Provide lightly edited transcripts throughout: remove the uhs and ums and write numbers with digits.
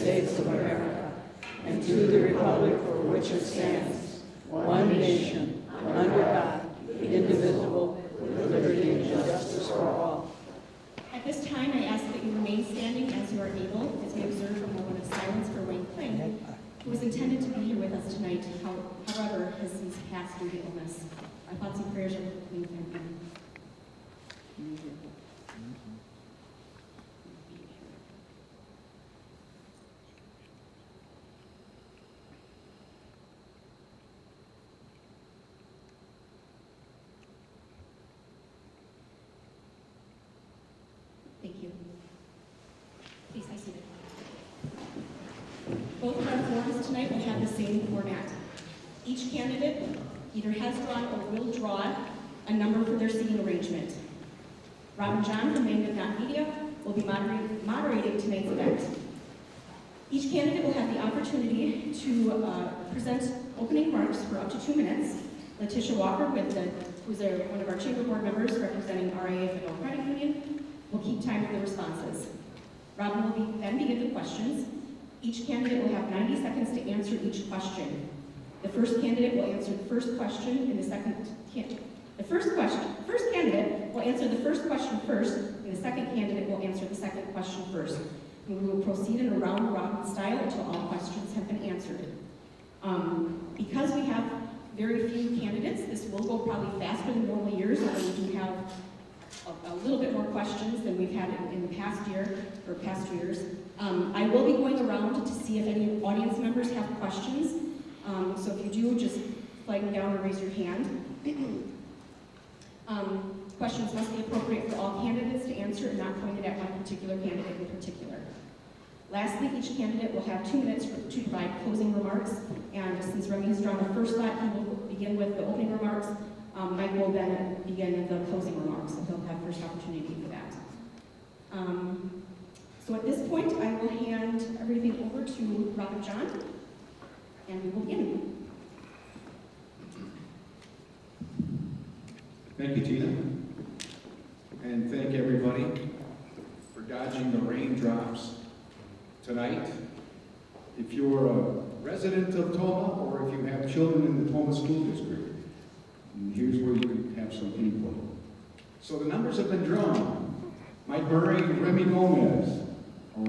States of America and to the republic for which it stands, one nation, under God, indivisible, with liberty and justice for all. At this time, I ask that you remain standing as you are able as we observe a moment of silence for Wayne Kling, who was intended to be here with us tonight, however, has since passed due to illness. Our thoughts and prayers are with the Kling family. Thank you. Please be seated. Both of our forums tonight will have the same format. Each candidate either has drawn or will draw a number for their seating arrangement. Rob and John from Maine Media will be moderating tonight's event. Each candidate will have the opportunity to present opening remarks for up to 2 minutes. Letitia Walker, who's one of our chamber board members representing RIA Federal Credit Union, will keep time for the responses. Robin will then begin the questions. Each candidate will have 90 seconds to answer each question. The first candidate will answer the first question, and the first candidate will answer the first question first, and the second candidate will answer the second question first. And we will proceed in a round-robin style until all questions have been answered. Because we have very few candidates, this will go probably faster than normal years, although we do have a little bit more questions than we've had in the past year, or past 2 years. I will be going around to see if any audience members have questions. So if you do, just flag me down or raise your hand. Questions must be appropriate for all candidates to answer and not pointed at one particular candidate in particular. Lastly, each candidate will have 2 minutes to provide closing remarks. And since Remy has drawn the first lot, he will begin with the opening remarks. Mike will then begin the closing remarks, so he'll have first opportunity for that. So at this point, I will hand everything over to Rob and John, and we will begin. Thank you, Tina. And thank everybody for dodging the raindrops tonight. If you're a resident of Tomah or if you have children in the Tomah School District, here's where you can have some input. So the numbers have been drawn. Mike Murray and Remy Gomez, our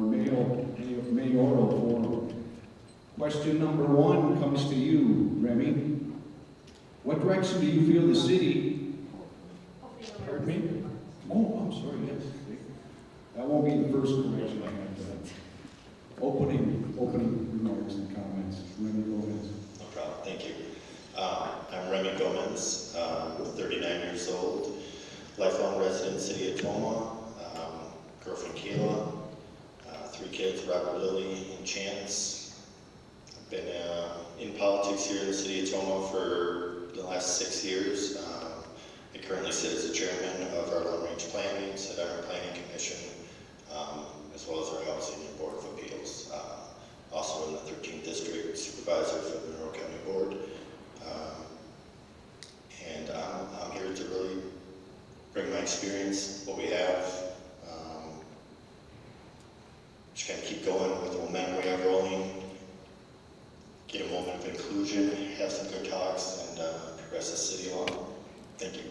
Mayoral forum. Question number 1 comes to you, Remy. What direction do you feel the city... Pardon me? Oh, I'm sorry, yes. That won't be the first correction I have. Opening remarks and comments. Remy Gomez. No problem, thank you. I'm Remy Gomez, 39 years old, lifelong resident, city of Tomah, girlfriend Kayla, 3 kids, Robert, Lily, and Chance. I've been in politics here in the city of Tomah for the last 6 years. I currently sit as the chairman of our Long Range Planning, sit on our Planning Commission, as well as our Housing and Board of Appeals. Also in the 13th District, supervisor for the Mayoral County Board. And I'm here to really bring my experience, what we have, just kind of keep going with the momentum we have rolling, get a moment of inclusion, have some good talks, and progress the city along. Thank you.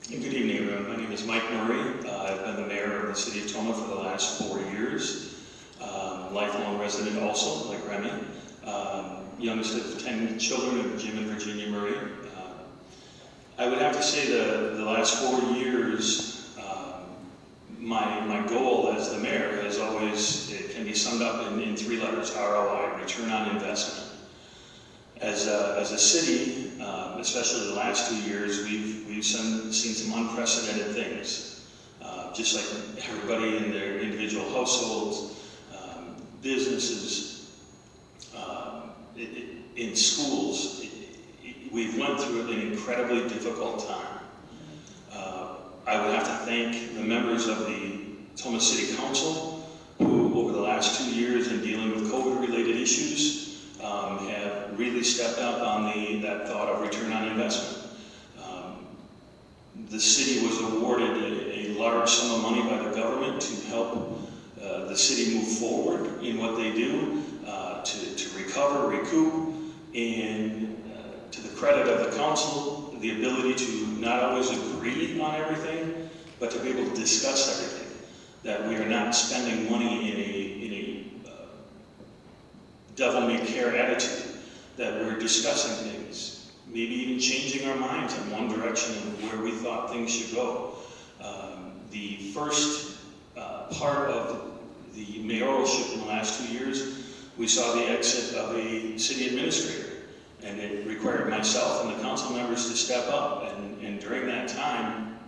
Good evening, everyone. My name is Mike Murray. I've been the mayor of the city of Tomah for the last 4 years. Lifelong resident also, like Remy. Youngest of 10 children of Jim and Virginia Murray. I would have to say the last 4 years, my goal as the mayor has always, it can be summed up in 3 letters, ROI, return on investment. As a city, especially the last 2 years, we've seen some unprecedented things. Just like everybody in their individual households, businesses, in schools, we've went through an incredibly difficult time. I would have to thank the members of the Tomah City Council, who over the last 2 years in dealing with COVID-related issues, have really stepped up on that thought of return on investment. the city was awarded a large sum of money by the government to help the city move forward in what they do, to recover, recoup, and to the credit of the council, the ability to not always agree on everything, but to be able to discuss everything. That we are not spending money in a devil-may-care attitude, that we're discussing things, maybe even changing our minds in one direction of where we thought things should go. The first part of the mayoralship in the last 2 years, we saw the exit of a city administrator, and it required myself and the council members to step up, and during that time,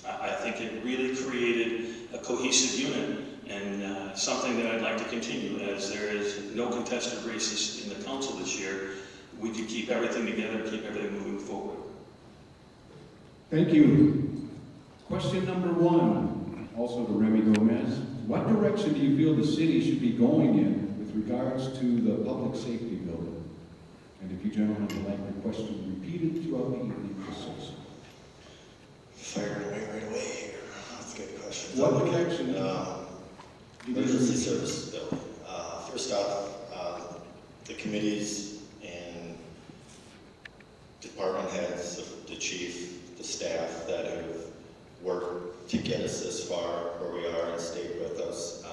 I think it really created a cohesive unit, and something that I'd like to continue. As there is no contested races in the council this year, we could keep everything together, keep everything moving forward. Thank you. Question number 1, also to Remy Gomez. What direction do you feel the city should be going in with regards to the public safety building? And if you gentlemen would like the question repeated throughout the evening, just say so. Fire away right away here. That's a good question. What direction? Emergency services building. First off, the committees and department heads, the chief, the staff that have worked to get us this far where we are and stayed with us.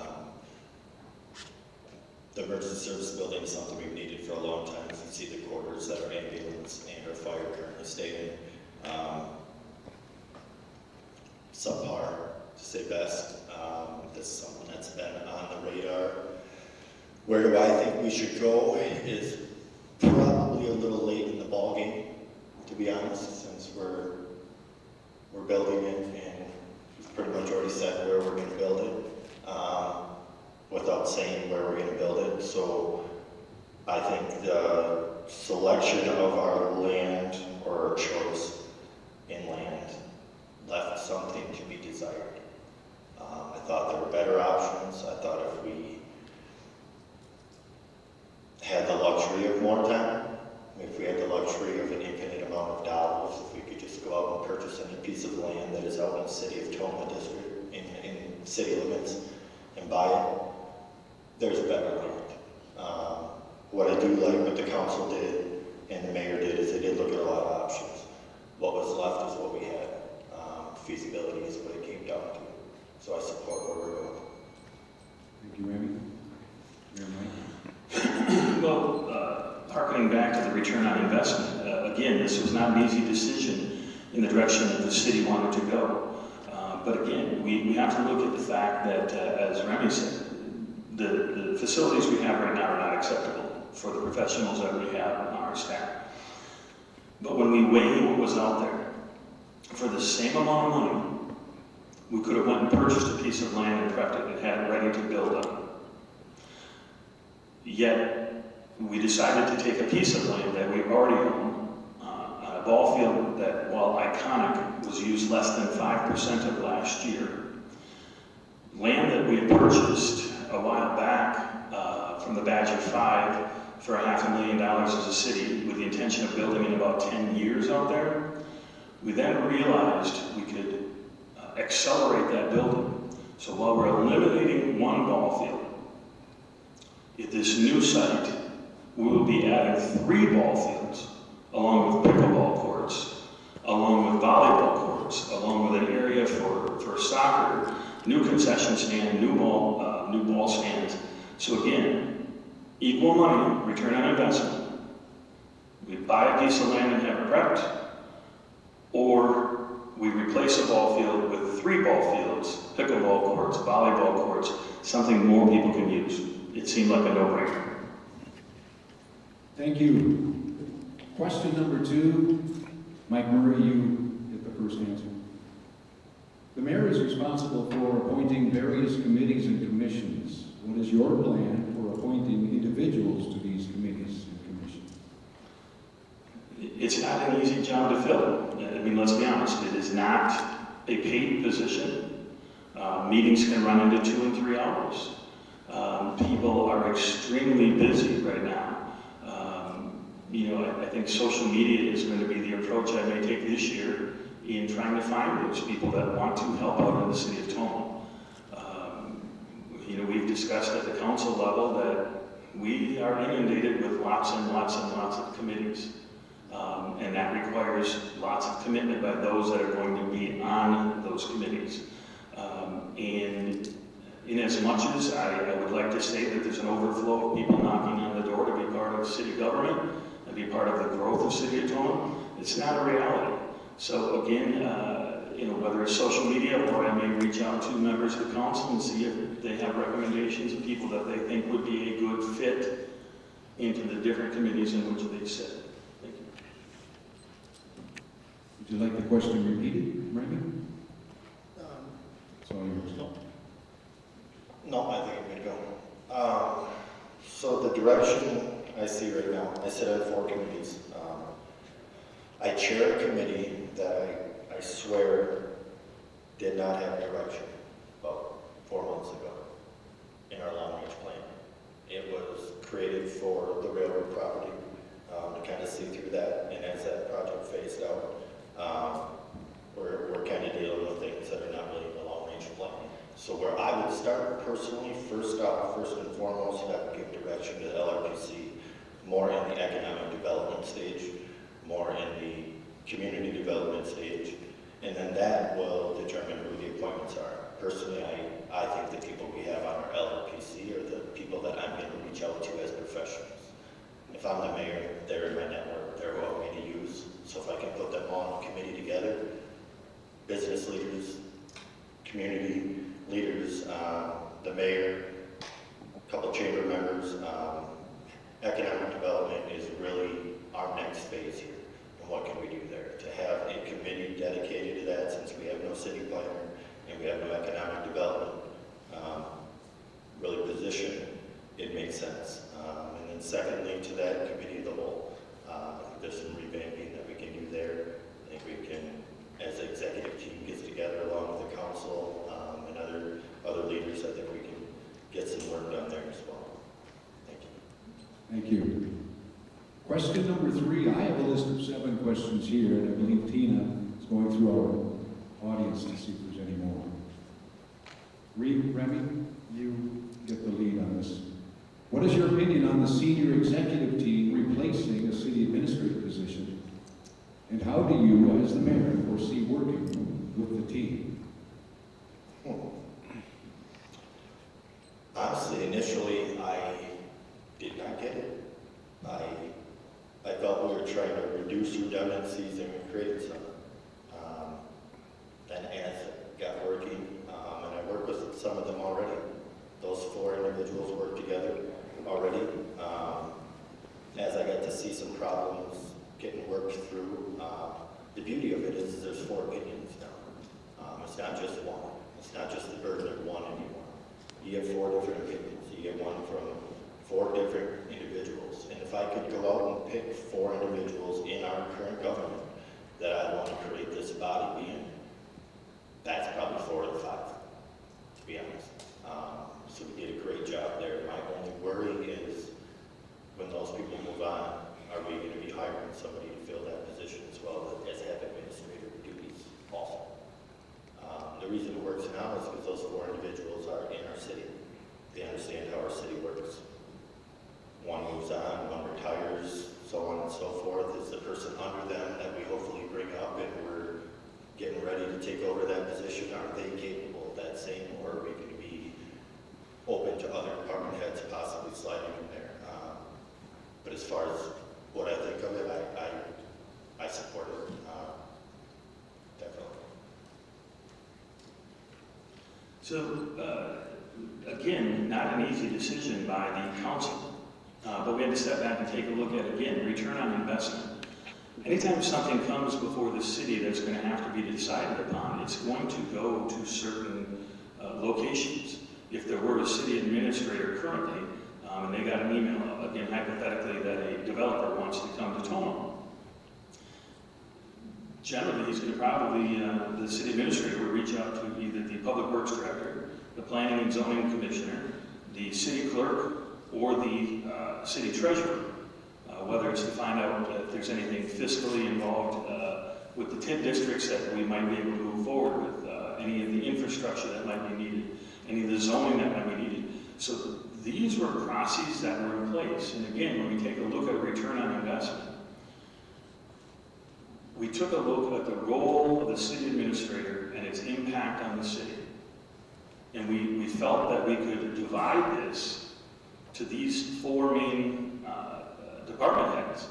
The emergency service building is something we've needed for a long time. You can see the quarters that our ambulance and our fire currently stay in. Subpar, to say best. This is something that's been on the radar. Where do I think we should go is probably a little late in the ballgame, to be honest, since we're building it and we've pretty much already said where we're going to build it, without saying where we're going to build it. So I think the selection of our land or our choice in land left something to be desired. I thought there were better options. I thought if we had the luxury of more time, if we had the luxury of an infinite amount of dollars, if we could just go out and purchase any piece of land that is out in the city of Tomah district, in city limits, and buy it, there's better land. What I do like what the council did and the mayor did is they did look at a lot of options. What was left is what we had. Feasibility is what it came down to. So I support where we're going. Thank you, Remy. Mayor Mike. Well, harkening back to the return on investment, again, this was not an easy decision in the direction that the city wanted to go. But again, we have to look at the fact that, as Remy said, the facilities we have right now are not acceptable for the professionals that we have on our staff. But when we weigh what was out there, for the same amount of money, we could have went and purchased a piece of land and prepped it and had it ready to build up. Yet, we decided to take a piece of land that we already own on a ball field that, while iconic, was used less than 5% of last year. Land that we had purchased a while back from the Badge of 5 for $500,000 as a city with the intention of building in about 10 years out there. We then realized we could accelerate that building. So while we're eliminating one ball field, at this new site, we will be adding 3 ball fields, along with pickleball courts, along with volleyball courts, along with an area for soccer, new concession stand, new ball stands. So again, equal money, return on investment. We buy a piece of land and have it prepped, or we replace a ball field with 3 ball fields, pickleball courts, volleyball courts, something more people can use. It seemed like a no-brainer. Thank you. Question number 2. Mike Murray, you get the first answer. The mayor is responsible for appointing various committees and commissions. What is your plan for appointing individuals to these committees and commissions? It's not an easy job to fill. I mean, let's be honest, it is not a paid position. Meetings can run into 2 and 3 hours. People are extremely busy right now. I think social media is going to be the approach I may take this year in trying to find those people that want to help out in the city of Tomah. We've discussed at the council level that we are inundated with lots and lots and lots of committees. And that requires lots of commitment by those that are going to be on those committees. And in as much as I would like to say that there's an overflow of people knocking on the door to be part of city government and be part of the growth of City of Tomah, it's not a reality. So again, whether it's social media or I may reach out to members of the council and see if they have recommendations of people that they think would be a good fit into the different committees in which they sit. Thank you. Would you like the question repeated, Remy? It's all yours. No, I think I'm good to go. So the direction I see right now, I sit on 4 committees. I chair a committee that I swear did not have direction about 4 months ago in our long-range plan. It was created for the railroad property to kind of see through that, and as that project phased out, we're kind of dealing with things that are not really in the long-range plan. So where I would start personally, first and foremost, I would give direction to the LRPC, more in the economic development stage, more in the community development stage, and then that will determine who the appointments are. Personally, I think the people we have on our LRPC are the people that I'm going to reach out to as professionals. If I'm the mayor, they're in my network, they're who I want me to use. So if I can put them all in a committee together, business leaders, community leaders, the mayor, a couple chamber members, economic development is really our next phase here. And what can we do there? To have a committee dedicated to that, since we have no city planner and we have no economic development really position, it makes sense. And then secondly, to that committee of the whole, there's some revamping that we can do there. I think we can, as the executive team gets together along with the council and other leaders, I think we can get some work done there as well. Thank you. Thank you. Question number 3. I have a list of 7 questions here, and I believe Tina is going through our audience to see if there's any more. Remy, you get the lead on this. What is your opinion on the senior executive team replacing a city administrator position? And how do you, as the mayor, foresee working with the team? Honestly, initially, I did not get it. I felt we were trying to reduce redundancies and we created some. Then as it got working, and I worked with some of them already, those 4 individuals worked together already. As I got to see some problems getting worked through, the beauty of it is there's 4 opinions now. It's not just one. It's not just the burden of one anymore. You have 4 different opinions. You get one from 4 different individuals. And if I could go out and pick 4 individuals in our current government that I want to create this body in, that's probably 4 of the 5, to be honest. So we did a great job there. My only worry is when those people move on, are we going to be hiring somebody to fill that position as well as have administrative duties also? The reason it works now is because those 4 individuals are in our city. They understand how our city works. One moves on, one retires, so on and so forth. Is the person under them that we hopefully bring up and we're getting ready to take over that position, are they capable of that same, or are we going to be open to other department heads possibly sliding in there? But as far as what I think of it, I support it, definitely. So, again, not an easy decision by the council, but we had to step back and take a look at, again, return on investment. Anytime something comes before the city that's going to have to be decided upon, it's going to go to certain locations. If there were a city administrator currently, and they got an email, again, hypothetically, that a developer wants to come to Tomah, generally, he's going to probably, the city administrator would reach out to either the public works director, the planning and zoning commissioner, the city clerk, or the city treasurer, whether it's to find out if there's anything fiscally involved with the 10 districts that we might be able to move forward with, any of the infrastructure that might be needed, any of the zoning that might be needed. So these were processes that were in place. And again, when we take a look at return on investment, we took a look at the role of the city administrator and its impact on the city. And we felt that we could divide this to these 4 main department heads.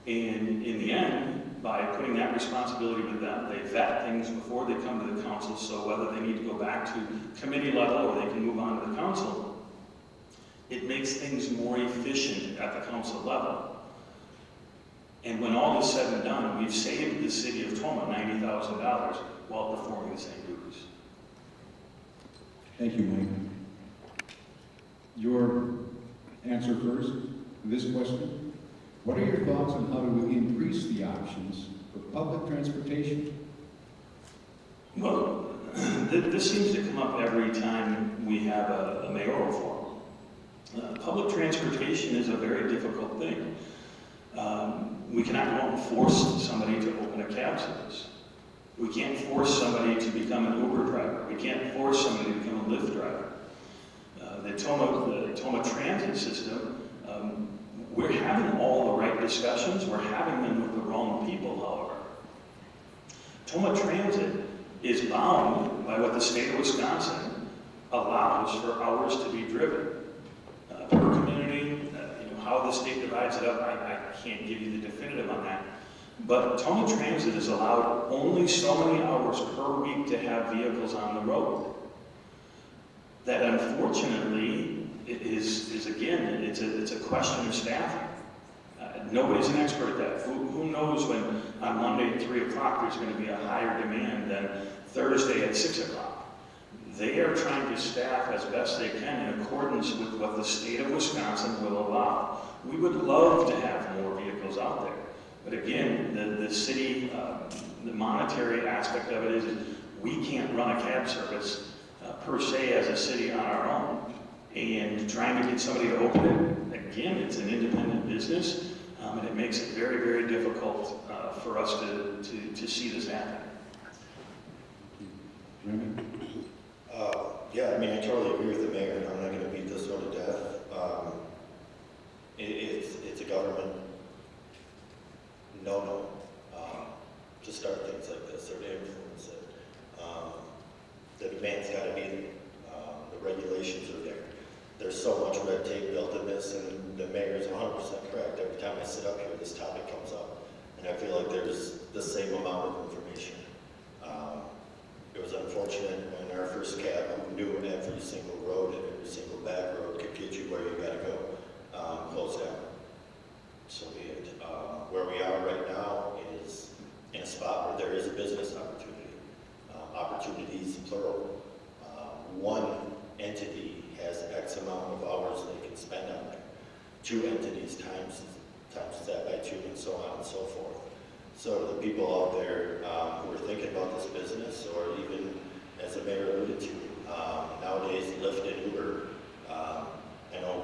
And in the end, by putting that responsibility with them, they vet things before they come to the council, so whether they need to go back to committee level or they can move on to the council, it makes things more efficient at the council level. And when all is said and done, we've saved the city of Tomah $90,000 while performing the same duties. Thank you, Mike. Your answer first to this question. What are your thoughts on how to increase the options for public transportation? Well, this seems to come up every time we have a mayoral forum. Public transportation is a very difficult thing. We cannot go out and force somebody to open a cab service. We can't force somebody to become an Uber driver. We can't force somebody to become a Lyft driver. The Tomah transit system, we're having all the right discussions. We're having them with the wrong people, however. Tomah Transit is bound by what the state of Wisconsin allows for hours to be driven. Per community, how the state divides it up, I can't give you the definitive on that. But Tomah Transit is allowed only so many hours per week to have vehicles on the road. That unfortunately is again, it's a question of staffing. Nobody's an expert at that. Who knows when on Monday at 3 o'clock there's going to be a higher demand than Thursday at 6 o'clock. They are trying to staff as best they can in accordance with what the state of Wisconsin will allow. We would love to have more vehicles out there. But again, the city, the monetary aspect of it is we can't run a cab service per se as a city on our own. And trying to get somebody to open it, again, it's an independent business, and it makes it very, very difficult for us to see this happen. Yeah, I mean, I totally agree with the mayor, and I'm not going to beat this one to death. It's a government no-no to start things like this or to influence it. The demand's got to be there. The regulations are there. There's so much red tape built in this, and the mayor is 100% correct. Every time I sit up here, this topic comes up, and I feel like there's the same amount of information. It was unfortunate when our first cab, who knew every single road and every single back road could get you where you got to go, closed down. So be it. Where we are right now is in a spot where there is a business opportunity. Opportunities, plural. One entity has X amount of hours they can spend on there. 2 entities times that by 2, and so on and so forth. So to the people out there who are thinking about this business, or even, as the mayor alluded to, nowadays Lyft and Uber, I know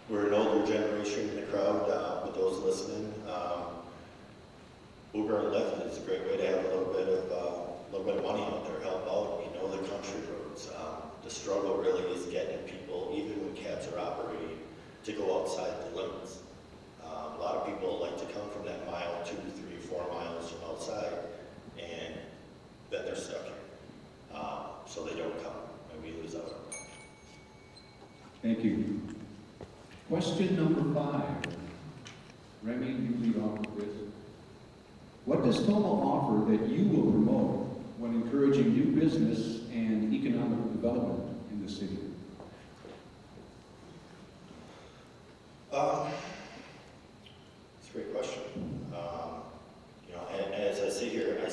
we're an older generation in the crowd, but those listening, Uber and Lyft is a great way to have a little bit of money out there, help out. We know the country roads. The struggle really is getting people, even when cabs are operating, to go outside the limits. A lot of people like to come from that mile, 2, 3, 4 miles from outside, and then they're stuck here. So they don't come, and we lose out. Thank you. Question number 5. Remy, you lead off with this. What does Tomah offer that you will promote when encouraging new business and economic development in the city? It's a great question. As I sit here, I would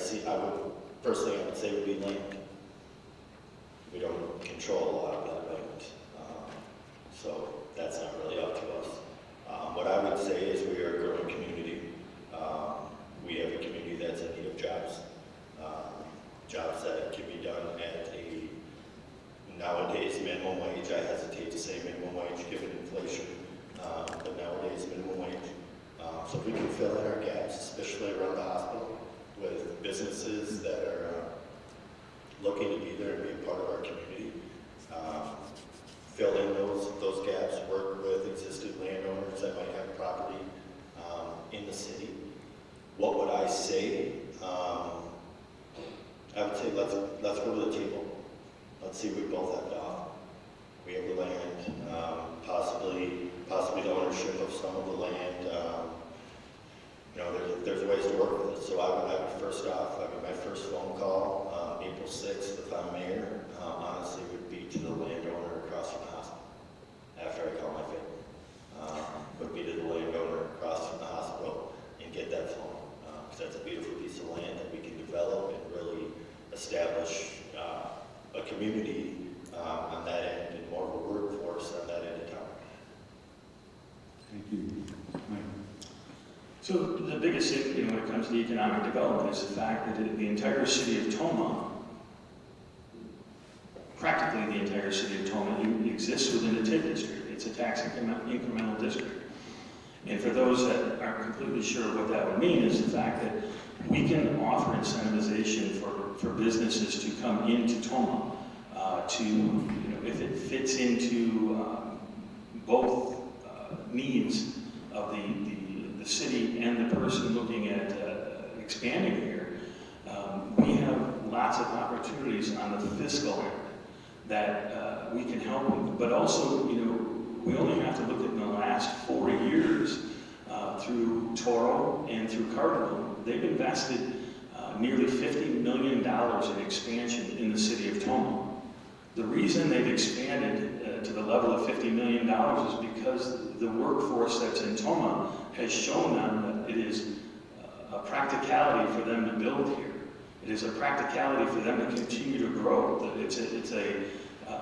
say would be land. We don't control a lot of that land. So that's not really up to us. What I would say is we are a growing community. We have a community that's in need of jobs. Jobs that can be done at a nowadays minimum wage. I hesitate to say minimum wage given inflation, but nowadays minimum wage. So if we can fill in our gaps, especially around the hospital, businesses that are looking to be there and be a part of our community. Fill in those gaps, work with existing landowners that might have property in the city. What would I say? I would say let's go to the table. Let's see what we both have to offer. We have the land, possibly the ownership of some of the land. There's ways to work with it. So I would first off, my first phone call, April 6th, if I'm mayor, honestly would be to the landowner across from the hospital. After I call my family, would be to the landowner across from the hospital and get that flowing. Because that's a beautiful piece of land that we can develop and really establish a community on that end and more of a workforce on that end of town. Thank you. Mike. So the biggest thing, when it comes to economic development is the fact that the entire city of Tomah, practically the entire city of Tomah, exists within the TID district. It's a tax incremental district. And for those that aren't completely sure what that would mean is the fact that we can offer incentivization for businesses to come into Tomah if it fits into both needs of the city and the person looking at expanding here. We have lots of opportunities on the fiscal end that we can help with, but also, we only have to look at the last 4 years through Toro and through Cardinal. They've invested nearly $50 million in expansion in the city of Tomah. The reason they've expanded to the level of $50 million is because the workforce that's in Tomah has shown them that it is a practicality for them to build here. It is a practicality for them to continue to grow. It's a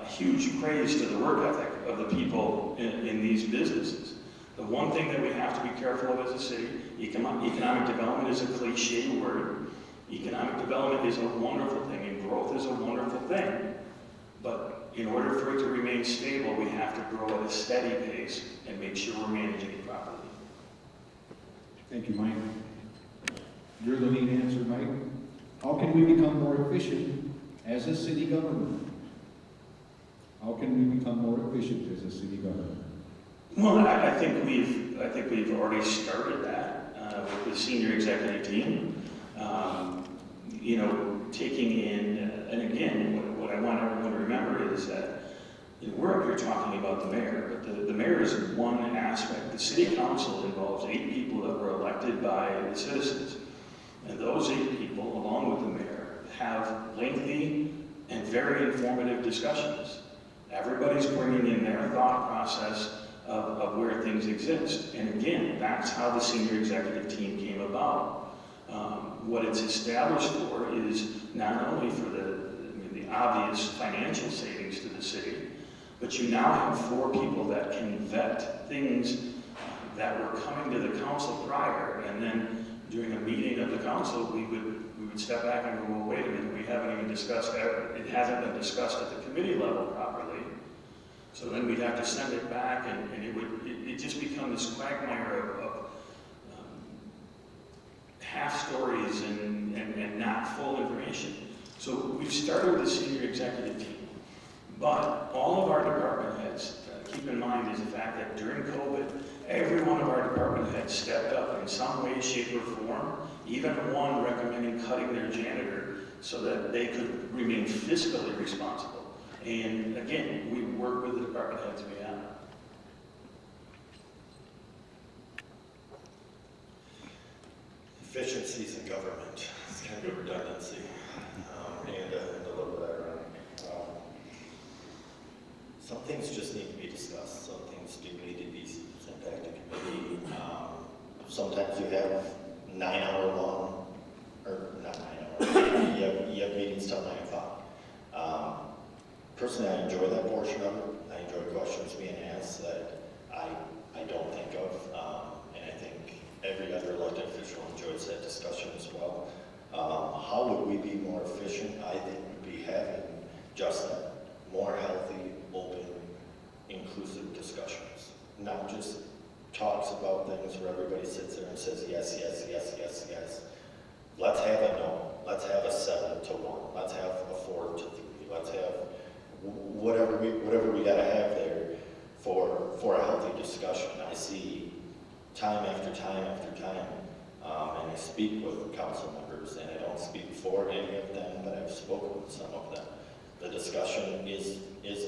huge praise to the work ethic of the people in these businesses. The one thing that we have to be careful of as a city, economic development is a cliche word. Economic development is a wonderful thing, and growth is a wonderful thing. But in order for it to remain stable, we have to grow at a steady pace and make sure we're managing it properly. Thank you, Mike. You're the lead answer, Mike. How can we become more efficient as a city government? How can we become more efficient as a city government? Well, I think we've already started that with the senior executive team. Taking in, and again, what I want everyone to remember is that we're up here talking about the mayor, but the mayor is one aspect. The city council involves 8 people that were elected by the citizens. And those 8 people, along with the mayor, have lengthy and very informative discussions. Everybody's bringing in their thought process of where things exist. And again, that's how the senior executive team came about. What it's established for is not only for the obvious financial savings to the city, but you now have 4 people that can vet things that were coming to the council prior, and then during a meeting of the council, we would step back and go, well, wait a minute, we haven't even discussed that. It hasn't been discussed at the committee level properly. So then we'd have to send it back, and it just become this quagmire of half stories and not full information. So we've started with the senior executive team, but all of our department heads, keep in mind is the fact that during COVID, every one of our department heads stepped up in some way, shape, or form, even one recommending cutting their janitor so that they could remain fiscally responsible. And again, we work with the department heads we have. Efficiencies in government. It's kind of a redundancy and a little bit ironic. Some things just need to be discussed. Some things do need to be sent back to committee. Sometimes you have 9-hour long, or not 9 hours, you have meetings till 9 o'clock. Personally, I enjoy that portion of it. I enjoy questions being asked that I don't think of, and I think every other elected official enjoys that discussion as well. How would we be more efficient? I think would be having just that, more healthy, open, inclusive discussions. Not just talks about things where everybody sits there and says yes, yes, yes, yes, yes. Let's have a no. let's have a 7-1, let's have a 4-3, let's have whatever we gotta have there for a healthy discussion. I see time after time after time, and I speak with council members, and I don't speak for any of them, but I've spoken with some of them. The discussion is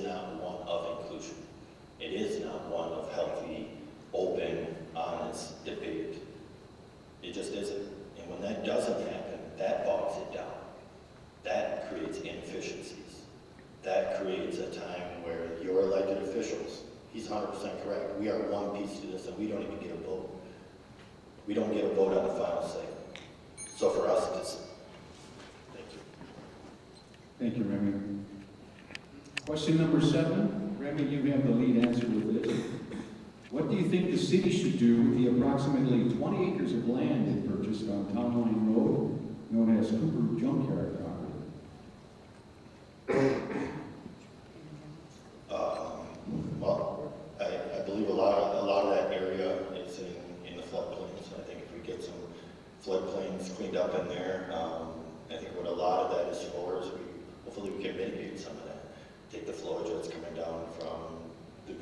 not one of inclusion. It is not one of healthy, open, honest debate. It just isn't. And when that doesn't happen, that bogs it down. That creates inefficiencies. That creates a time where your elected officials, he's 100% correct, we are one piece to this and we don't even get a vote. We don't get a vote on the final say. So for us, it's, thank you. Thank you, Remy. Question number 7. Remy, you have the lead answer with this. What do you think the city should do with the approximately 20 acres of land it purchased on Town Line Road, known as Cooper Junkyard property? Well, I believe a lot of that area is in the floodplains. I think if we get some floodplains cleaned up in there, I think what a lot of that is for is hopefully we can mitigate some of that. Take the flow jets coming down from the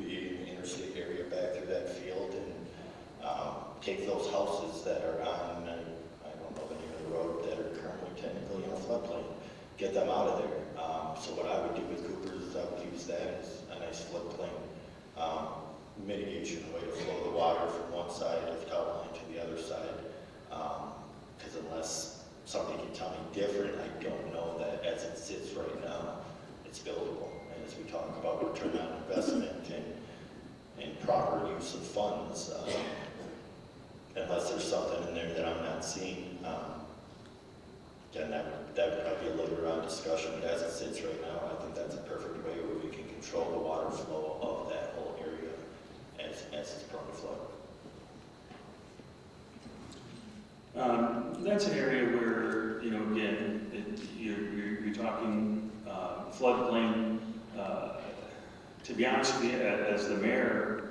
interstate area back through that field and take those houses that are on, I don't know the name of the road, that are currently technically in a floodplain, get them out of there. So what I would do with Cooper's is I would use that as a nice floodplain mitigation, way to flow the water from one side of town line to the other side. Because unless somebody can tell me different, I don't know that as it sits right now, it's buildable. And as we talk about return on investment and proper use of funds, unless there's something in there that I'm not seeing, then that would probably be a later on discussion. But as it sits right now, I think that's a perfect way where we can control the water flow of that whole area as it's prone to flood. That's an area where, again, you're talking floodplain. To be honest with you, as the mayor,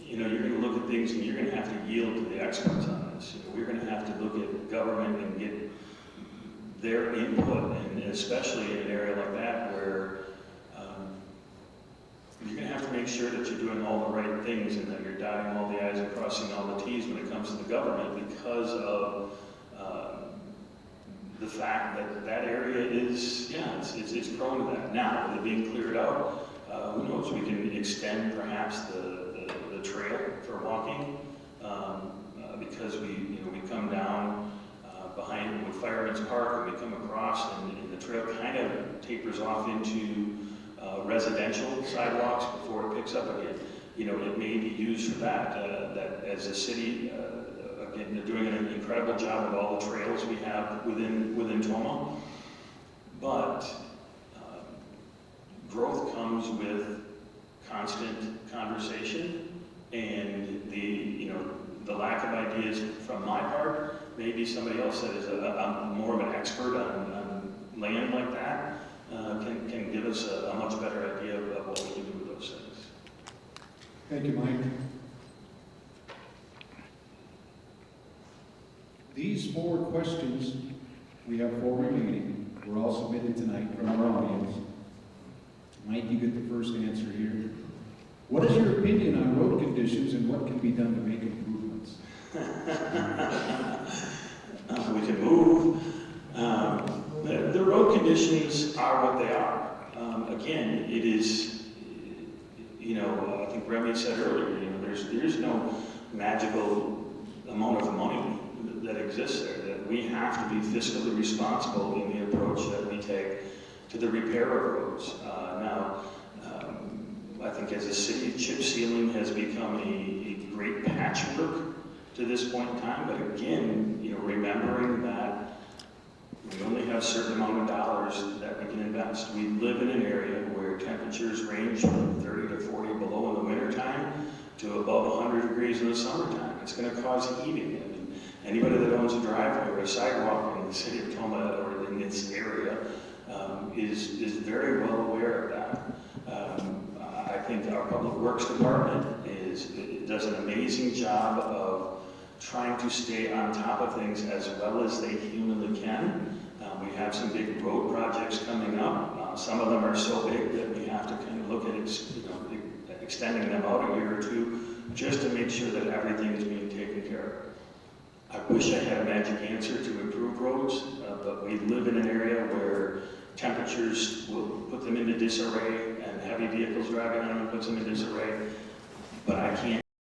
you're going to look at things and you're going to have to yield to the experts on this. We're going to have to look at government and get their input, and especially in an area like that where you're going to have to make sure that you're doing all the right things and that you're dotting all the I's and crossing all the T's when it comes to the government, because of the fact that area is, it's prone to that. Now, with it being cleared out, who knows, we can extend perhaps the trail for walking, because we come down behind with Fireman's Park and we come across and the trail kind of tapers off into residential sidewalks before it picks up again. It may be used for that. That as a city, again, they're doing an incredible job of all the trails we have within Tomah. But growth comes with constant conversation, and the lack of ideas from my part. Maybe somebody else that is more of an expert on land like that can give us a much better idea of what we can do with those things. Thank you, Mike. These 4 questions, we have 4 remaining, were all submitted tonight from our audience. Mike, you get the first answer here. What is your opinion on road conditions and what can be done to make improvements? We can move. The road conditions are what they are. Again, it is, I think Remy said earlier, there's no magical amount of money that exists there. That we have to be fiscally responsible in the approach that we take to the repair of roads. I think as a city, chip sealing has become a great patchwork to this point in time. But again, remembering that we only have a certain amount of dollars that we can invest. We live in an area where temperatures range from 30 to 40 below in the wintertime to above 100 degrees in the summertime. It's going to cause heaving. I mean, anybody that owns a driveway or a sidewalk in the city of Tomah or in its area is very well aware of that. I think our Public Works Department does an amazing job of trying to stay on top of things as well as they humanly can. We have some big road projects coming up. Some of them are so big that we have to kind of look at extending them out a year or two just to make sure that everything is being taken care of. I wish I had a magic answer to improve roads, but we live in an area where temperatures will put them into disarray, and heavy vehicles driving on them puts them in disarray. But I can't